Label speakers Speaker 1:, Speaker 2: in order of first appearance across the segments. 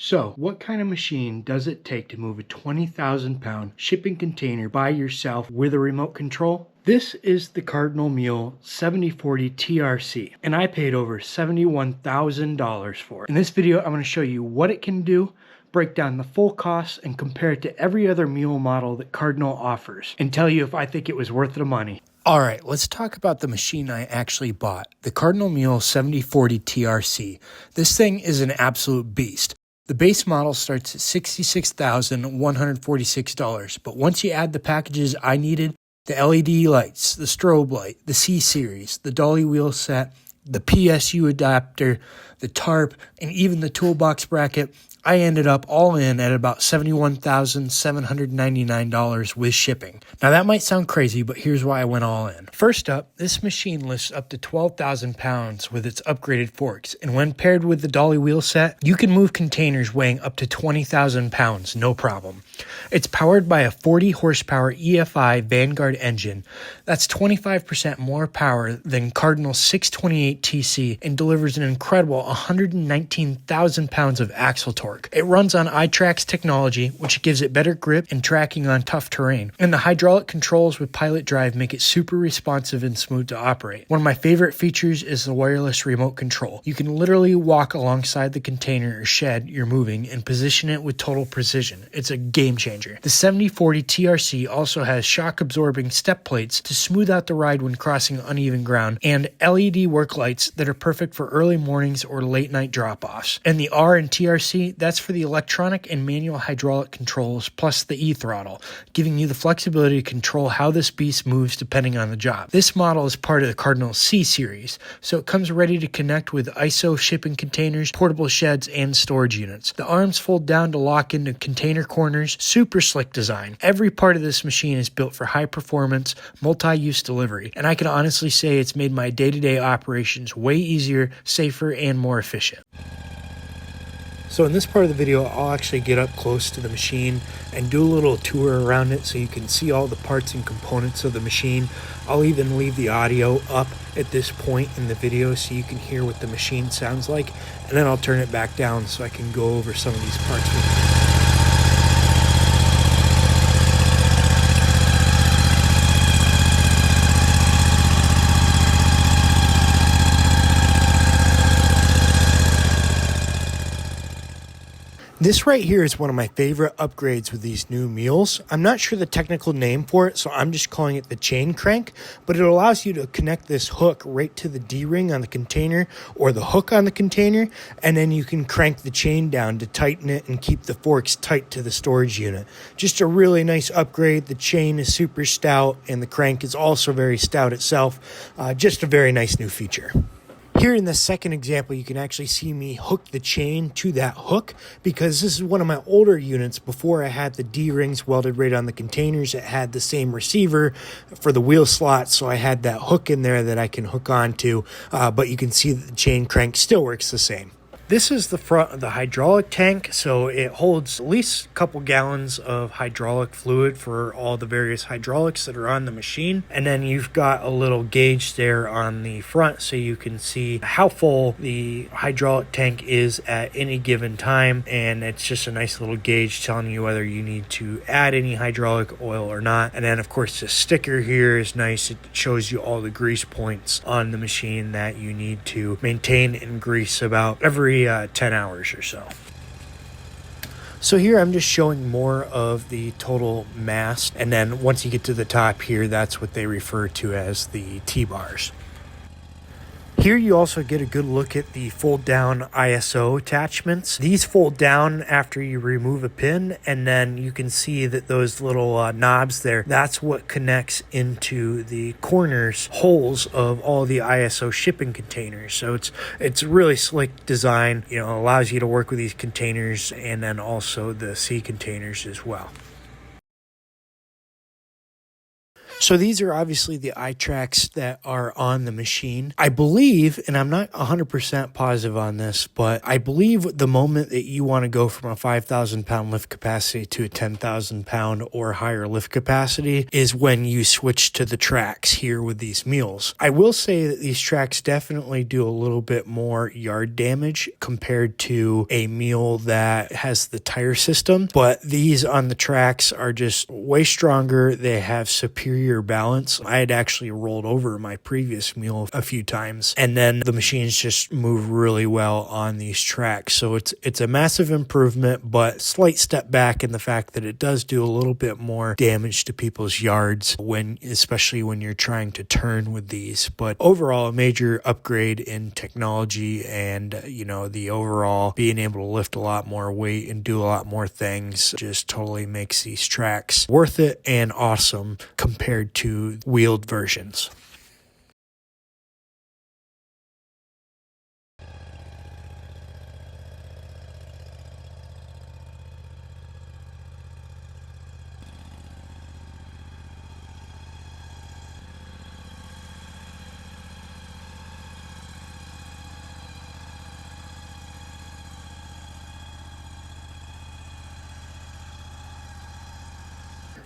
Speaker 1: So, what kind of machine does it take to move a 20,000 pound shipping container by yourself with a remote control? This is the Cardinal Mule 7040TRc, and I paid over $71,000 for it. In this video, I'm going to show you what it can do, break down the full costs, and compare it to every other mule model that Cardinal offers, and tell you if I think it was worth the money. All right, let's talk about the machine I actually bought, the Cardinal Mule 7040TRc. This thing is an absolute beast. The base model starts at $66,146, but once you add the packages I needed, the LED lights, the strobe light, the C-Series, the dolly wheel set, the PSU adapter, the tarp, and even the toolbox bracket, I ended up all in at about $71,799 with shipping. Now that might sound crazy, but here's why I went all in. First up, this machine lifts up to 12,000 pounds with its upgraded forks, and when paired with the dolly wheel set, you can move containers weighing up to 20,000 pounds, no problem. It's powered by a 40 horsepower EFI Vanguard engine. That's 25% more power than Cardinal 628TC and delivers an incredible 119,000 pounds of axle torque. It runs on iTrax technology, which gives it better grip and tracking on tough terrain. And the hydraulic controls with Pilot Drive make it super responsive and smooth to operate. One of my favorite features is the wireless remote control. You can literally walk alongside the container or shed you're moving and position it with total precision. It's a game changer. The 7040TRc also has shock absorbing step plates to smooth out the ride when crossing uneven ground, and LED work lights that are perfect for early mornings or late night drop-offs. And the R and TRC, that's for the electronic and manual hydraulic controls plus the e-throttle, giving you the flexibility to control how this beast moves depending on the job. This model is part of the Cardinal C-Series, so it comes ready to connect with ISO shipping containers, portable sheds, and storage units. The arms fold down to lock into container corners, super slick design. Every part of this machine is built for high performance, multi-use delivery, and I can honestly say it's made my day-to-day operations way easier, safer, and more efficient. So in this part of the video, I'll actually get up close to the machine and do a little tour around it so you can see all the parts and components of the machine. I'll even leave the audio up at this point in the video so you can hear what the machine sounds like, and then I'll turn it back down so I can go over some of these parts with you. This right here is one of my favorite upgrades with these new mules. I'm not sure the technical name for it, so I'm just calling it the chain crank, but it allows you to connect this hook right to the D-ring on the container or the hook on the container, and then you can crank the chain down to tighten it and keep the forks tight to the storage unit. Just a really nice upgrade. The chain is super stout, and the crank is also very stout itself. Just a very nice new feature. Here in the second example, you can actually see me hook the chain to that hook because this is one of my older units. Before I had the D-rings welded right on the containers, it had the same receiver for the wheel slot, so I had that hook in there that I can hook onto, but you can see that the chain crank still works the same. This is the front of the hydraulic tank, so it holds at least a couple gallons of hydraulic fluid for all the various hydraulics that are on the machine. And then you've got a little gauge there on the front so you can see how full the hydraulic tank is at any given time. And it's just a nice little gauge telling you whether you need to add any hydraulic oil or not. And then, of course, the sticker here is nice. It shows you all the grease points on the machine that you need to maintain and grease about every 10 hours or so. So here I'm just showing more of the total mass, and then once you get to the top here, that's what they refer to as the T-bars. Here you also get a good look at the fold down ISO attachments. These fold down after you remove a pin, and then you can see that those little knobs there, that's what connects into the corners holes of all the ISO shipping containers. So it's really slick design, allows you to work with these containers and then also the C containers as well. So these are obviously the eye tracks that are on the machine. I believe, and I'm not 100% positive on this, but I believe the moment that you want to go from a 5,000 pound lift capacity to a 10,000 pound or higher lift capacity is when you switch to the tracks here with these mules. I will say that these tracks definitely do a little bit more yard damage compared to a mule that has the tire system, but these on the tracks are just way stronger. They have superior balance. I had actually rolled over my previous mule a few times, and then the machines just move really well on these tracks. So it's a massive improvement, but slight step back in the fact that it does do a little bit more damage to people's yards especially when you're trying to turn with these. But overall, a major upgrade in technology, and the overall being able to lift a lot more weight and do a lot more things just totally makes these tracks worth it and awesome compared to wheeled versions.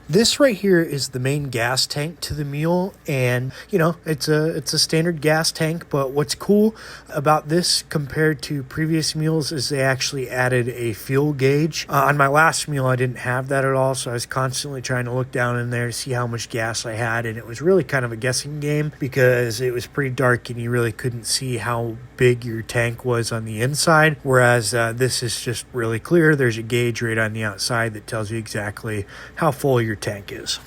Speaker 1: This right here is the main gas tank to the mule, and it's a standard gas tank, but what's cool about this compared to previous mules is they actually added a fuel gauge. On my last mule I didn't have that at all, so I was constantly trying to look down in there to see how much gas I had, and it was really kind of a guessing game because it was pretty dark and you really couldn't see how big your tank was on the inside, whereas this is just really clear. There's a gauge right on the outside that tells you exactly how full your tank is.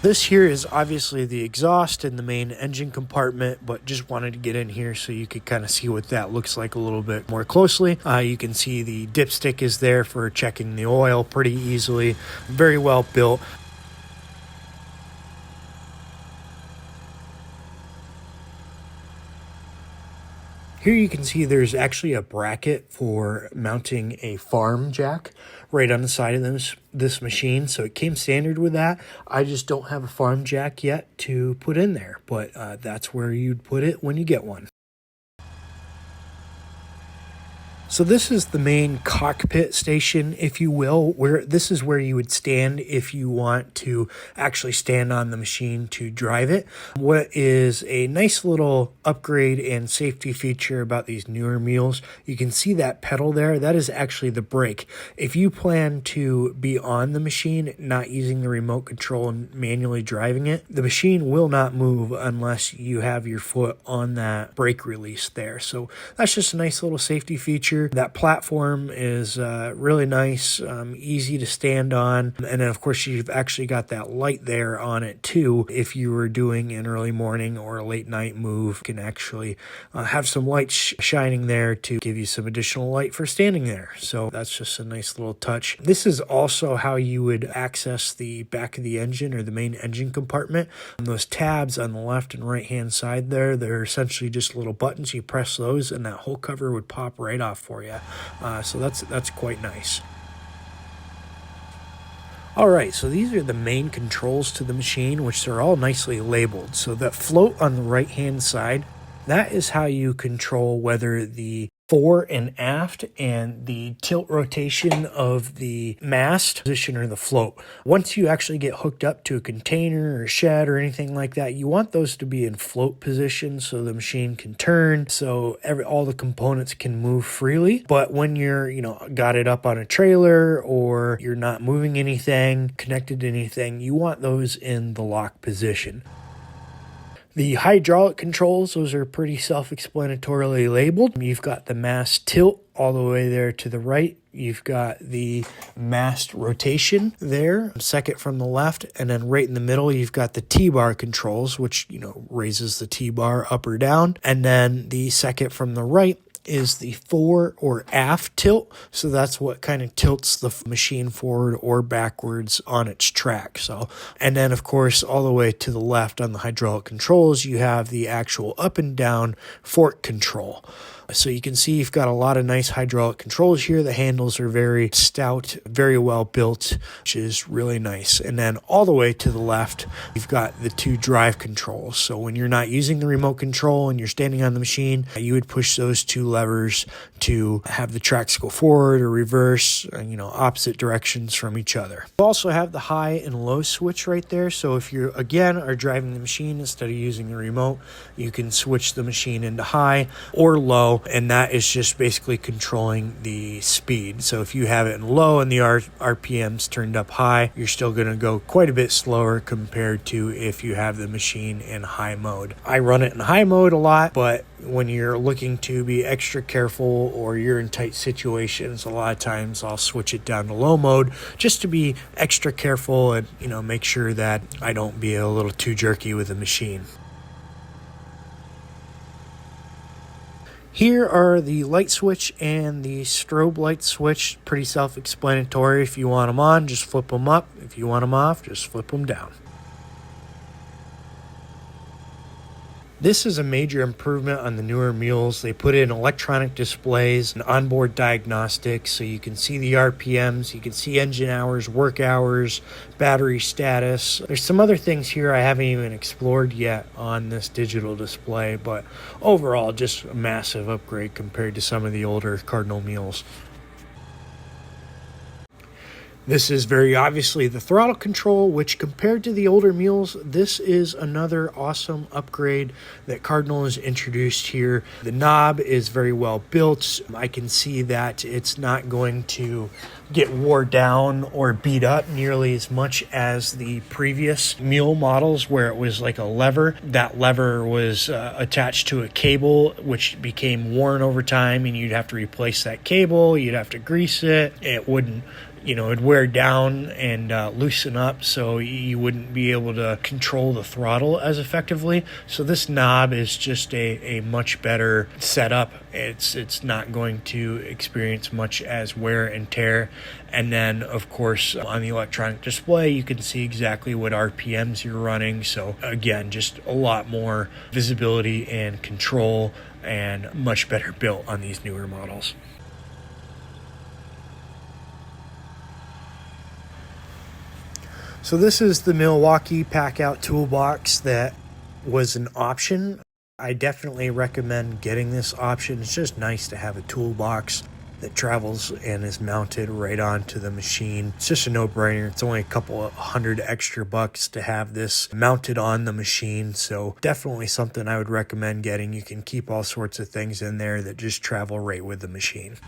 Speaker 1: This here is obviously the exhaust and the main engine compartment, but just wanted to get in here so you could kind of see what that looks like a little bit more closely. You can see the dipstick is there for checking the oil pretty easily. Very well built. Here you can see there's actually a bracket for mounting a farm jack right on the side of this machine. So it came standard with that. I just don't have a farm jack yet to put in there, but that's where you'd put it when you get one. So this is the main cockpit station, if you will, where this is where you would stand if you want to actually stand on the machine to drive it. What is a nice little upgrade and safety feature about these newer mules, you can see that pedal there. That is actually the brake. If you plan to be on the machine, not using the remote control and manually driving it, the machine will not move unless you have your foot on that brake release there. So that's just a nice little safety feature. That platform is really nice, easy to stand on. And then, of course, you've actually got that light there on it, too. If you were doing an early morning or a late night move, you can actually have some light shining there to give you some additional light for standing there. So that's just a nice little touch. This is also how you would access the back of the engine or the main engine compartment. And those tabs on the left and right hand side there, they're essentially just little buttons. You press those and that whole cover would pop right off for you. So that's quite nice. All right, so these are the main controls to the machine, which are all nicely labeled. So that float on the right hand side, that is how you control whether the fore and aft and the tilt rotation of the mast position or the float. Once you actually get hooked up to a container or a shed or anything like that, you want those to be in float position so the machine can turn, so all the components can move freely. But when you're got it up on a trailer or you're not moving anything, connected to anything, you want those in the lock position. The hydraulic controls, those are pretty self-explanatorily labeled. You've got the mast tilt all the way there to the right. You've got the mast rotation there, second from the left, and then right in the middle, you've got the T-bar controls, which, raises the T-bar up or down. And then the second from the right is the fore or aft tilt. So that's what kind of tilts the machine forward or backwards on its track. So, and then of course, all the way to the left on the hydraulic controls, you have the actual up and down fork control. So you can see you've got a lot of nice hydraulic controls here. The handles are very stout, very well built, which is really nice. And then all the way to the left, you've got the two drive controls. So when you're not using the remote control and you're standing on the machine, you would push those two levers to have the tracks go forward or reverse, opposite directions from each other. You also have the high and low switch right there. So if you, again, are driving the machine instead of using the remote, you can switch the machine into high or low. And that is just basically controlling the speed. So if you have it in low and the RPMs turned up high, you're still going to go quite a bit slower compared to if you have the machine in high mode. I run it in high mode a lot, but when you're looking to be extra careful or you're in tight situations, a lot of times I'll switch it down to low mode just to be extra careful and, make sure that I don't be a little too jerky with the machine. Here are the light switch and the strobe light switch. Pretty self-explanatory. If you want them on, just flip them up. If you want them off, just flip them down. This is a major improvement on the newer mules. They put in electronic displays and onboard diagnostics so you can see the RPMs, you can see engine hours, work hours, battery status. There's some other things here I haven't even explored yet on this digital display, but overall just a massive upgrade compared to some of the older Cardinal mules. This is very obviously the throttle control, which compared to the older mules, this is another awesome upgrade that Cardinal has introduced here. The knob is very well built. I can see that it's not going to get wore down or beat up nearly as much as the previous mule models where it was like a lever. That lever was attached to a cable, which became worn over time, and you'd have to replace that cable. You'd have to grease it. It wouldn't it'd wear down and loosen up, so you wouldn't be able to control the throttle as effectively. So this knob is just a much better setup. It's not going to experience much as wear and tear. And then, of course, on the electronic display, you can see exactly what RPMs you're running. So again, just a lot more visibility and control and much better built on these newer models. So this is the Milwaukee Pack-Out Toolbox that was an option. I definitely recommend getting this option. It's just nice to have a toolbox that travels and is mounted right onto the machine. It's just a no-brainer. It's only a couple of $100 extra to have this mounted on the machine. So definitely something I would recommend getting. You can keep all sorts of things in there that just travel right with the machine.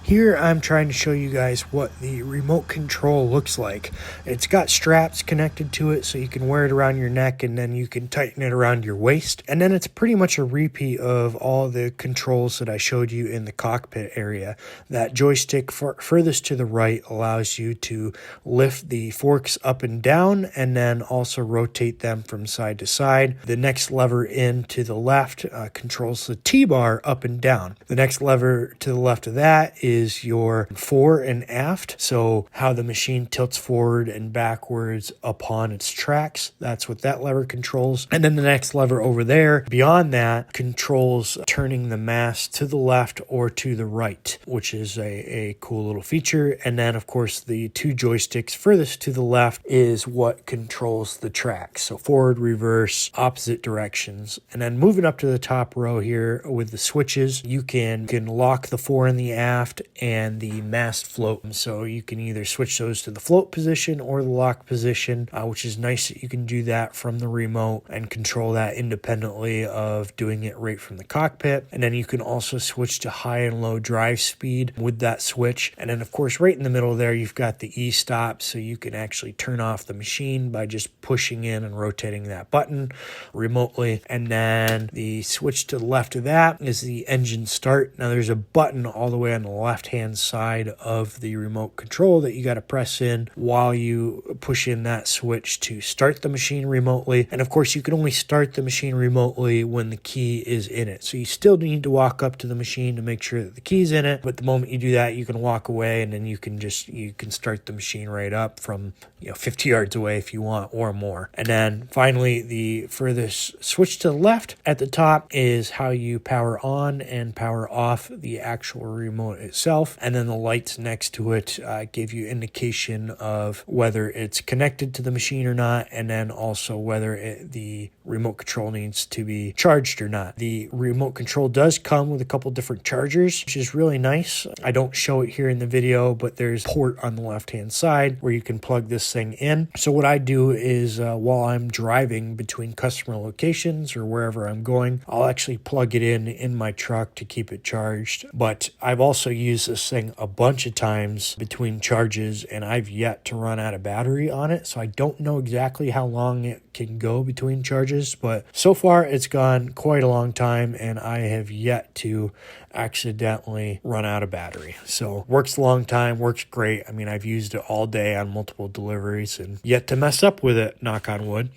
Speaker 1: Here I'm trying to show you guys what the remote control looks like. It's got straps connected to it so you can wear it around your neck and then you can tighten it around your waist. And then it's pretty much a repeat of all the controls that I showed you in the cockpit area. That joystick furthest to the right allows you to lift the forks up and down and then also rotate them from side to side. The next lever in to the left controls the T-bar up and down. The next lever to the left of that is your fore and aft. So how the machine tilts forward and backwards upon its tracks. That's what that lever controls. And then the next lever over there, beyond that, controls turning the mast to the left or to the right, which is a cool little feature. And then, of course, the two joysticks furthest to the left is what controls the tracks. So forward, reverse, opposite directions. And then moving up to the top row here with the switches, you can lock the fore and the aft and the mast float. So you can either switch those to the float position or the lock position, which is nice that you can do that from the remote and control that independently of doing it right from the cockpit. And then you can also switch to high and low drive speed with that switch. And then, of course, right in the middle there, you've got the e-stop, so you can actually turn off the machine by just pushing in and rotating that button remotely. And then the switch to the left of that is the engine start. Now there's a button all the way on the left left-hand side of the remote control that you got to press in while you push in that switch to start the machine remotely. And of course, you can only start the machine remotely when the key is in it. So you still need to walk up to the machine to make sure that the key's in it. But the moment you do that, you can walk away, and then you can start the machine right up from 50 yards away if you want, or more. And then finally, the furthest switch to the left at the top is how you power on and power off the actual remote itself. And then the lights next to it give you indication of whether it's connected to the machine or not, and then also whether the remote control needs to be charged or not. The remote control does come with a couple different chargers, which is really nice. I don't show it here in the video, but there's a port on the left-hand side where you can plug this thing in. So what I do is while I'm driving between customer locations or wherever I'm going, I'll actually plug it in my truck to keep it charged. But I've also used this thing a bunch of times between charges, and I've yet to run out of battery on it. So I don't know exactly how long it can go between charges, but so far it's gone quite a long time, and I have yet to accidentally run out of battery. So works a long time, works great. I mean, I've used it all day on multiple deliveries and yet to mess up with it, knock on wood.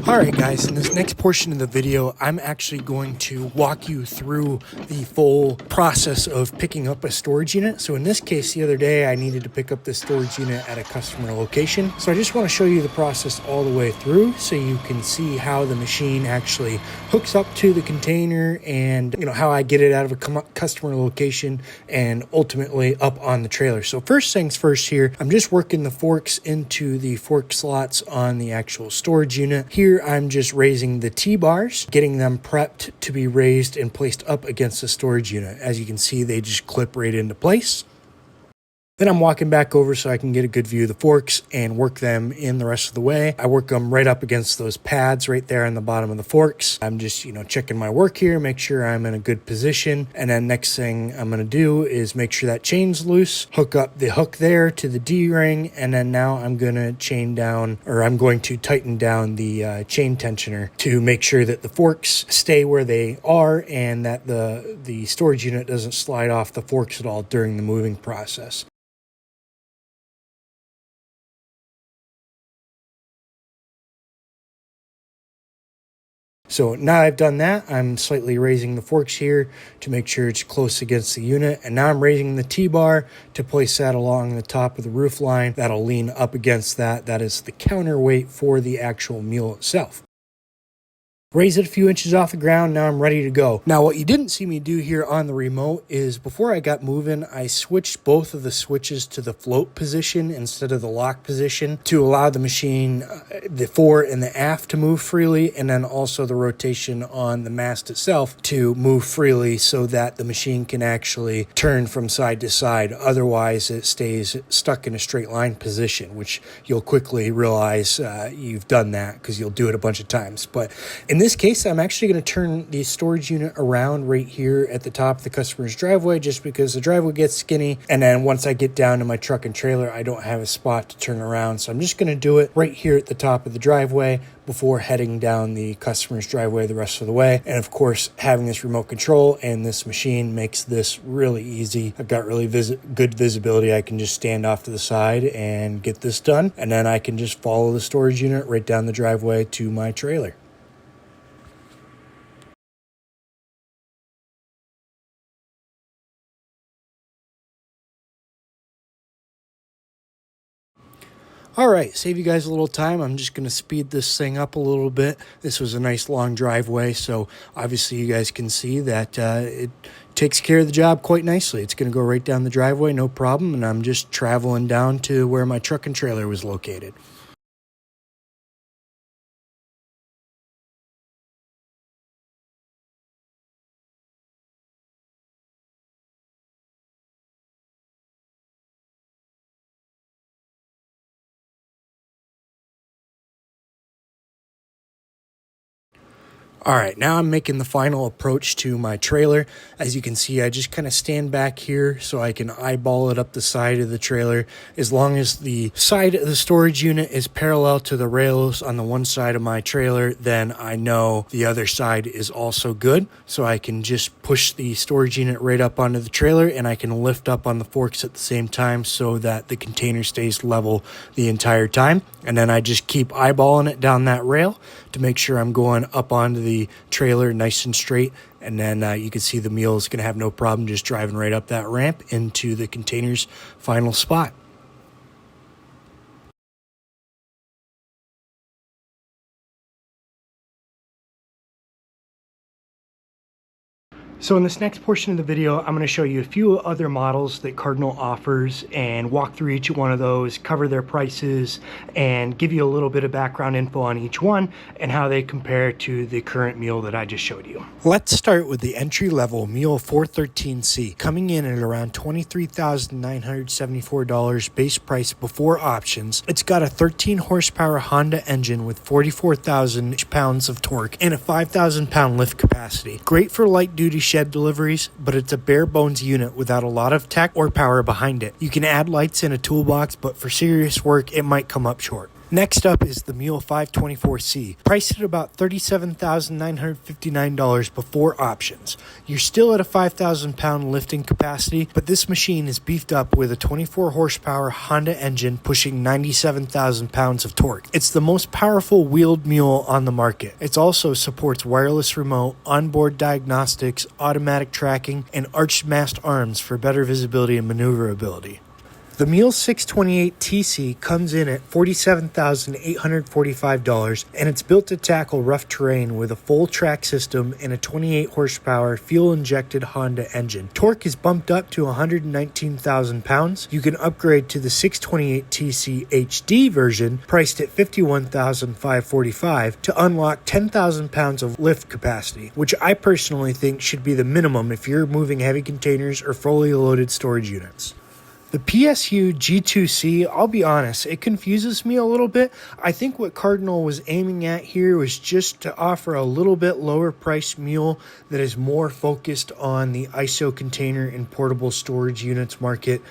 Speaker 1: Alright guys, in this next portion of the video, I'm actually going to walk you through the full process of picking up a storage unit. So in this case, the other day, I needed to pick up this storage unit at a customer location. So I just want to show you the process all the way through so you can see how the machine actually hooks up to the container and how I get it out of a customer location and ultimately up on the trailer. So first things first here, I'm just working the forks into the fork slots on the actual storage unit. Here I'm just raising the T-bars, getting them prepped to be raised and placed up against the storage unit. As you can see, they just clip right into place. Then I'm walking back over so I can get a good view of the forks and work them in the rest of the way. I work them right up against those pads right there on the bottom of the forks. I'm just, checking my work here, make sure I'm in a good position. And then next thing I'm going to do is make sure that chain's loose, hook up the hook there to the D-ring, and then now I'm going to tighten down the chain tensioner to make sure that the forks stay where they are and that the storage unit doesn't slide off the forks at all during the moving process. So now I've done that, I'm slightly raising the forks here to make sure it's close against the unit. And now I'm raising the T-bar to place that along the top of the roof line. That'll lean up against that. That is the counterweight for the actual mule itself. Raise it a few inches off the ground. Now I'm ready to go. Now what you didn't see me do here on the remote is before I got moving, I switched both of the switches to the float position instead of the lock position to allow the machine, the fore and the aft to move freely, and then also the rotation on the mast itself to move freely so that the machine can actually turn from side to side. Otherwise it stays stuck in a straight line position, which you'll quickly realize you've done that because you'll do it a bunch of times. But in this case, I'm actually going to turn the storage unit around right here at the top of the customer's driveway just because the driveway gets skinny. And then once I get down to my truck and trailer, I don't have a spot to turn around. So I'm just going to do it right here at the top of the driveway before heading down the customer's driveway the rest of the way. And of course, having this remote control and this machine makes this really easy. I've got really good visibility. I can just stand off to the side and get this done. And then I can just follow the storage unit right down the driveway to my trailer. All right, save you guys a little time. I'm just going to speed this thing up a little bit. This was a nice long driveway, so obviously you guys can see that it takes care of the job quite nicely. It's going to go right down the driveway, no problem, and I'm just traveling down to where my truck and trailer was located. All right, now I'm making the final approach to my trailer. As you can see, I just kind of stand back here so I can eyeball it up the side of the trailer. As long as the side of the storage unit is parallel to the rails on the one side of my trailer, then I know the other side is also good. So I can just push the storage unit right up onto the trailer, and I can lift up on the forks at the same time so that the container stays level the entire time. And then I just keep eyeballing it down that rail to make sure I'm going up onto the trailer nice and straight, and then you can see the mule is going to have no problem just driving right up that ramp into the container's final spot. So in this next portion of the video, I'm going to show you a few other models that Cardinal offers and walk through each one of those, cover their prices, and give you a little bit of background info on each one and how they compare to the current mule that I just showed you. Let's start with the entry-level Mule 413C, coming in at around $23,974 base price before options. It's got a 13 horsepower Honda engine with 44,000 pounds of torque and a 5,000 pound lift capacity. Great for light duty shed deliveries, but it's a bare bones unit without a lot of tech or power behind it. You can add lights in a toolbox, but for serious work, it might come up short. Next up is the Mule 524C, priced at about $37,959 before options. You're still at a 5,000 pound lifting capacity, but this machine is beefed up with a 24 horsepower Honda engine pushing 97,000 pounds of torque. It's the most powerful wheeled mule on the market. It also supports wireless remote, onboard diagnostics, automatic tracking, and arched mast arms for better visibility and maneuverability. The Mule 628TC comes in at $47,845, and it's built to tackle rough terrain with a full track system and a 28 horsepower fuel-injected Honda engine. Torque is bumped up to 119,000 pounds. You can upgrade to the 628TC HD version, priced at $51,545, to unlock 10,000 pounds of lift capacity, which I personally think should be the minimum if you're moving heavy containers or fully loaded storage units. The PSUG2C, I'll be honest, it confuses me a little bit. I think what Cardinal was aiming at here was just to offer a little bit lower price mule that is more focused on the ISO container and portable storage units market,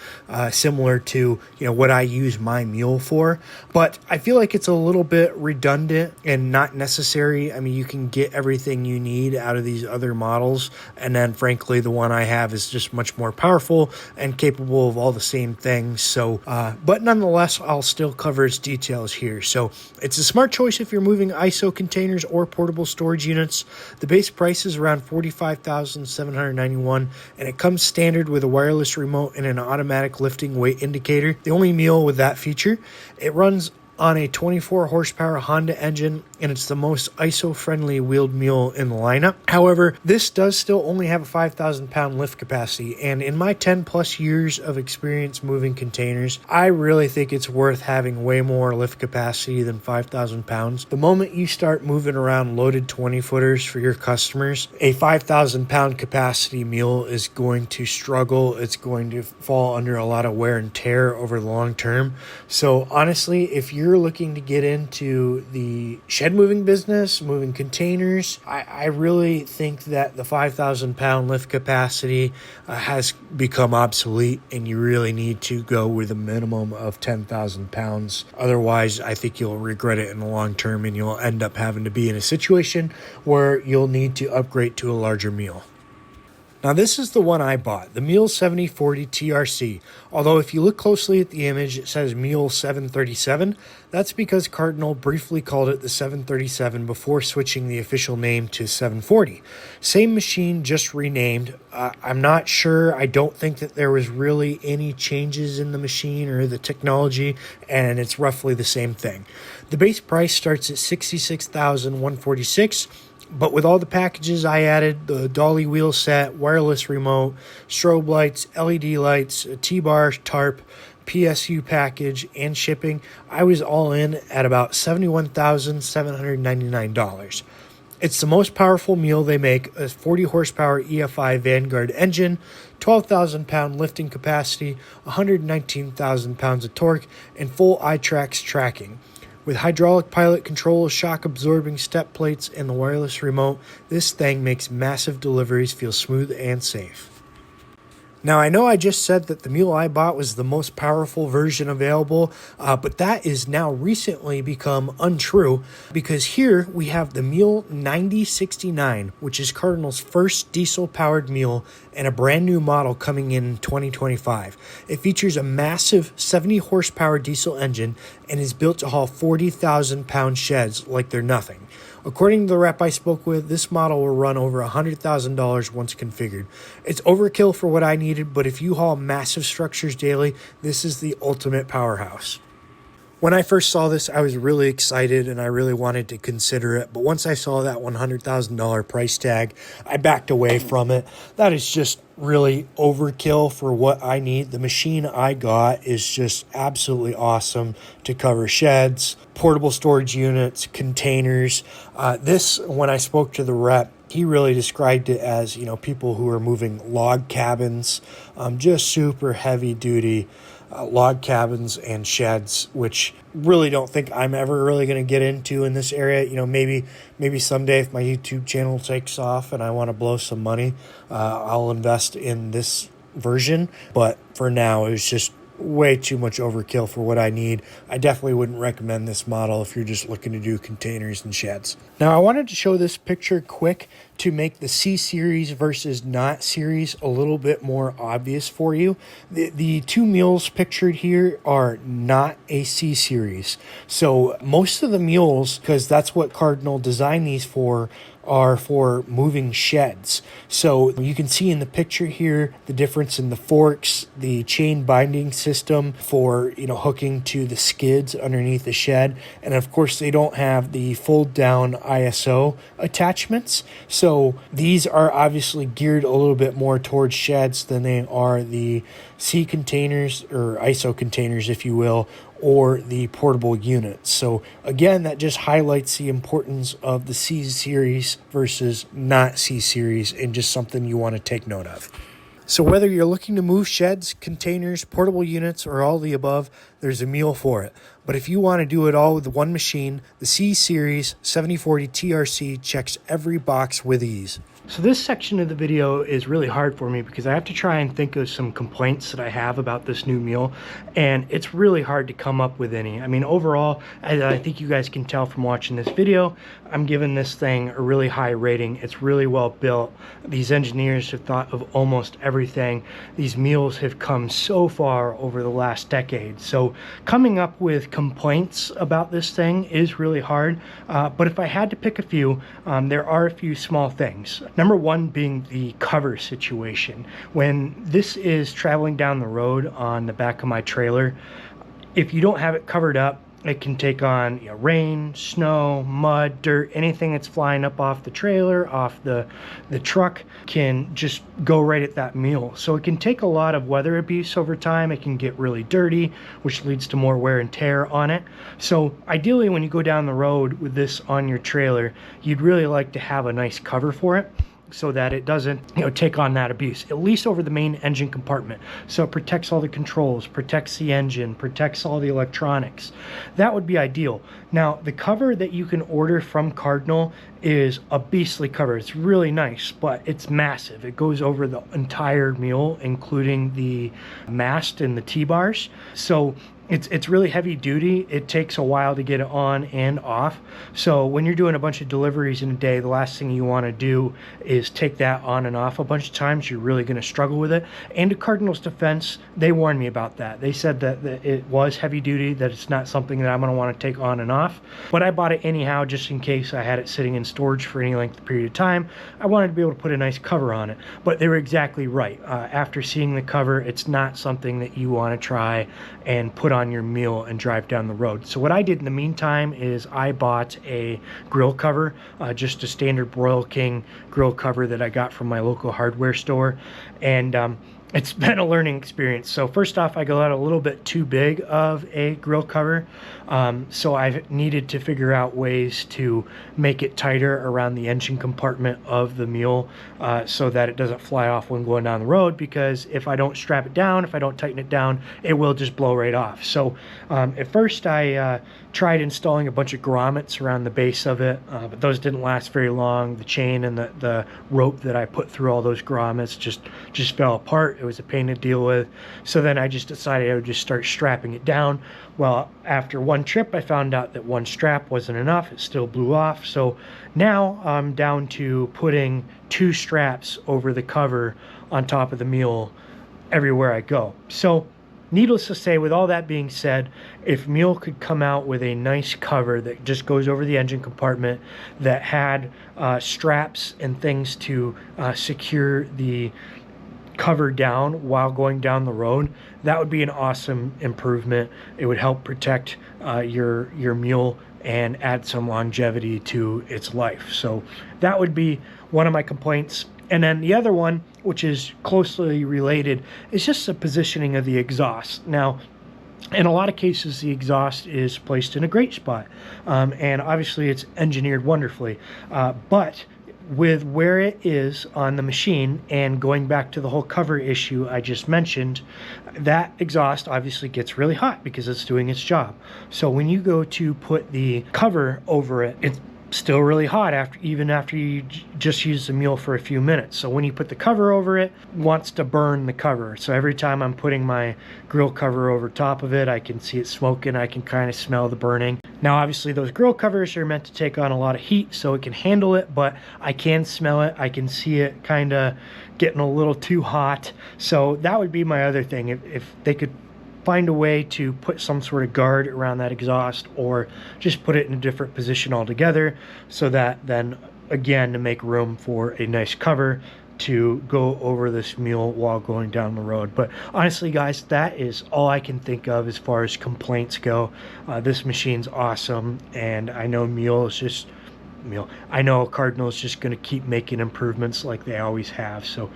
Speaker 1: similar to what I use my mule for. But I feel like it's a little bit redundant and not necessary. I mean, you can get everything you need out of these other models, and then frankly, the one I have is just much more powerful and capable of all the same things. So, but nonetheless, I'll still cover its details here. So it's a smart choice if you're moving ISO containers or portable storage units. The base price is around $45,791, and it comes standard with a wireless remote and an automatic lifting weight indicator. The only mule with that feature. It runs on a 24 horsepower Honda engine, and it's the most ISO-friendly wheeled mule in the lineup. However, this does still only have a 5,000 pound lift capacity, and in my 10 plus years of experience moving containers, I really think it's worth having way more lift capacity than 5,000 pounds. The moment you start moving around loaded 20 footers for your customers, a 5,000 pound capacity mule is going to struggle. It's going to fall under a lot of wear and tear over the long term. So honestly, if you're looking to get into the shed moving business, moving containers, I really think that the 5,000 pound lift capacity has become obsolete, and you really need to go with a minimum of 10,000 pounds. Otherwise, I think you'll regret it in the long term, and you'll end up having to be in a situation where you'll need to upgrade to a larger mule. Now this is the one I bought, the Mule 7040TRc. Although if you look closely at the image, it says Mule 737. That's because Cardinal briefly called it the 737 before switching the official name to 740. Same machine, just renamed. I'm not sure. I don't think that there was really any changes in the machine or the technology, and it's roughly the same thing. The base price starts at $66,146. But with all the packages I added, the dolly wheel set, wireless remote, strobe lights, LED lights, a T-bar, tarp, PSU package, and shipping, I was all in at about $71,799. It's the most powerful mule they make, a 40 horsepower EFI Vanguard engine, 12,000 pound lifting capacity, 119,000 pounds of torque, and full iTrax tracking. With hydraulic pilot control, shock absorbing step plates, and the wireless remote, this thing makes massive deliveries feel smooth and safe. Now, I know I just said that the mule I bought was the most powerful version available, but that is now recently become untrue, because here we have the Mule 9069, which is Cardinal's first diesel-powered mule and a brand new model coming in 2025. It features a massive 70 horsepower diesel engine and is built to haul 40,000-pound sheds like they're nothing. According to the rep I spoke with, this model will run over $100,000 once configured. It's overkill for what I needed, but if you haul massive structures daily, this is the ultimate powerhouse. When I first saw this, I was really excited and I really wanted to consider it. But once I saw that $100,000 price tag, I backed away from it. That is just really overkill for what I need. The machine I got is just absolutely awesome to cover sheds, portable storage units, containers. This, when I spoke to the rep, he really described it as, people who are moving log cabins, just super heavy duty log cabins and sheds, which really don't think I'm ever really going to get into in this area. Maybe someday if my YouTube channel takes off and I want to blow some money, I'll invest in this version. But for now, it was just way too much overkill for what I need. I definitely wouldn't recommend this model if you're just looking to do containers and sheds. Now, I wanted to show this picture quick to make the C series versus not series a little bit more obvious for you. The two mules pictured here are not a C series. So most of the mules, because that's what Cardinal designed these for, are for moving sheds. So you can see in the picture here the difference in the forks, the chain binding system for hooking to the skids underneath the shed, and of course they don't have the fold down ISO attachments. So these are obviously geared a little bit more towards sheds than they are the C containers or ISO containers, if you will, or the portable units. So again, that just highlights the importance of the C series versus not C series, and just something you want to take note of. So whether you're looking to move sheds, containers, portable units, or all the above, there's a mule for it. But if you want to do it all with one machine, the C Series 7040TRc checks every box with ease. So this section of the video is really hard for me because I have to try and think of some complaints that I have about this new mule, and it's really hard to come up with any. I mean, overall, as I think you guys can tell from watching this video, I'm giving this thing a really high rating. It's really well built. These engineers have thought of almost everything. These mules have come so far over the last decade. So coming up with complaints about this thing is really hard, but if I had to pick a few, there are a few small things. Number one being the cover situation. When this is traveling down the road on the back of my trailer, if you don't have it covered up, it can take on rain, snow, mud, dirt, anything that's flying up off the trailer, off the truck, can just go right at that mule. So it can take a lot of weather abuse over time. It can get really dirty, which leads to more wear and tear on it. So ideally, when you go down the road with this on your trailer, you'd really like to have a nice cover for it, so that it doesn't take on that abuse, at least over the main engine compartment. So it protects all the controls, protects the engine, protects all the electronics. That would be ideal. Now, the cover that you can order from Cardinal is a beastly cover. It's really nice, but it's massive. It goes over the entire mule, including the mast and the T-bars. So it's really heavy duty. It takes a while to get it on and off. So when you're doing a bunch of deliveries in a day, the last thing you want to do is take that on and off a bunch of times. You're really going to struggle with it. And to Cardinal's defense, they warned me about that. They said that it was heavy duty, that it's not something that I'm going to want to take on and off. But I bought it anyhow, just in case I had it sitting in storage for any length of period of time. I wanted to be able to put a nice cover on it. But they were exactly right. After seeing the cover, it's not something that you want to try and put on your mule and drive down the road. So what I did in the meantime is I bought a grill cover, just a standard Broil King grill cover that I got from my local hardware store, and it's been a learning experience. So first off, I got a little bit too big of a grill cover. So I've needed to figure out ways to make it tighter around the engine compartment of the Mule so that it doesn't fly off when going down the road, because if I don't strap it down, if I don't tighten it down, it will just blow right off. So at first I tried installing a bunch of grommets around the base of it, but those didn't last very long. The chain and the rope that I put through all those grommets just fell apart. It was a pain to deal with. So then I just decided I would just start strapping it down. Well, after one trip, I found out that one strap wasn't enough. It still blew off. So now I'm down to putting 2 straps over the cover on top of the Mule everywhere I go. So needless to say, with all that being said, if Mule could come out with a nice cover that just goes over the engine compartment, that had straps and things to secure the cover down while going down the road, that would be an awesome improvement. It would help protect your Mule and add some longevity to its life. So that would be one of my complaints. And then the other one, which is closely related, is just the positioning of the exhaust. Now, in a lot of cases, the exhaust is placed in a great spot, and obviously it's engineered wonderfully, but with where it is on the machine, and going back to the whole cover issue I just mentioned, that exhaust obviously gets really hot because it's doing its job. So when you go to put the cover over it, it's still really hot even after you just use the Mule for a few minutes. So when you put the cover over it, it wants to burn the cover. So every time I'm putting my grill cover over top of it, I can see it smoking. I can kind of smell the burning. Now obviously those grill covers are meant to take on a lot of heat so it can handle it, but I can smell it. I can see it kind of getting a little too hot. So that would be my other thing. If they could find a way to put some sort of guard around that exhaust, or just put it in a different position altogether, so that then again, to make room for a nice cover to go over this Mule while going down the road. But honestly guys, that is all I can think of as far as complaints go. This machine's awesome, and I know I know Cardinal is just going to keep making improvements like they always have. So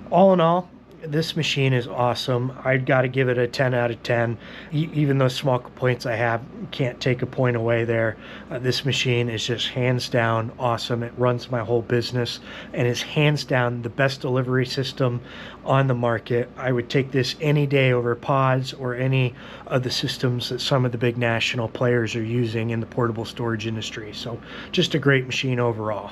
Speaker 1: all in all, this machine is awesome. I'd got to give it a 10 out of 10. Even those small complaints I have, can't take a point away there. This machine is just hands down awesome. It runs my whole business and is hands down the best delivery system on the market. I would take this any day over pods or any of the systems that some of the big national players are using in the portable storage industry. So just a great machine overall.